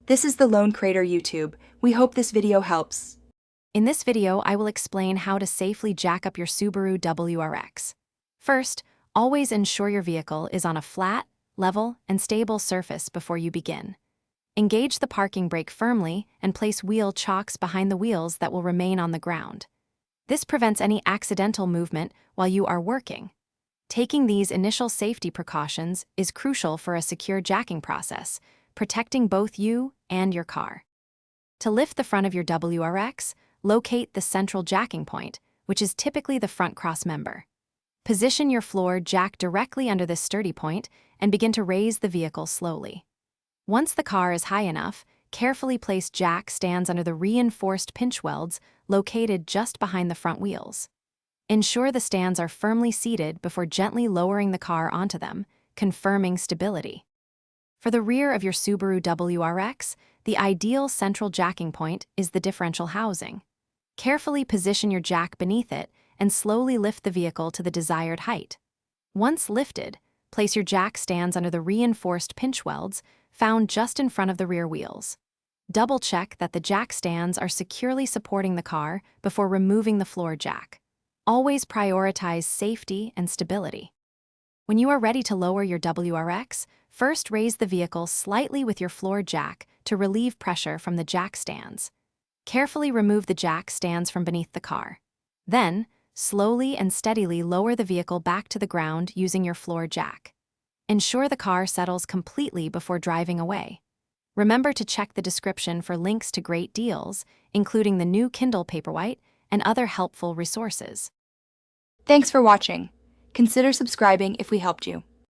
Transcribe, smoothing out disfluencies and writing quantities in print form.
This is the Lone Crater YouTube. We hope this video helps. In this video, I will explain how to safely jack up your Subaru WRX. First, always ensure your vehicle is on a flat, level, and stable surface before you begin. Engage the parking brake firmly and place wheel chocks behind the wheels that will remain on the ground. This prevents any accidental movement while you are working. Taking these initial safety precautions is crucial for a secure jacking process, protecting both you and your car. To lift the front of your WRX, locate the central jacking point, which is typically the front cross member. Position your floor jack directly under this sturdy point and begin to raise the vehicle slowly. Once the car is high enough, carefully place jack stands under the reinforced pinch welds located just behind the front wheels. Ensure the stands are firmly seated before gently lowering the car onto them, confirming stability. For the rear of your Subaru WRX, the ideal central jacking point is the differential housing. Carefully position your jack beneath it and slowly lift the vehicle to the desired height. Once lifted, place your jack stands under the reinforced pinch welds found just in front of the rear wheels. Double-check that the jack stands are securely supporting the car before removing the floor jack. Always prioritize safety and stability. When you are ready to lower your WRX, first raise the vehicle slightly with your floor jack to relieve pressure from the jack stands. Carefully remove the jack stands from beneath the car. Then, slowly and steadily lower the vehicle back to the ground using your floor jack. Ensure the car settles completely before driving away. Remember to check the description for links to great deals, including the new Kindle Paperwhite and other helpful resources. Thanks for watching. Consider subscribing if we helped you.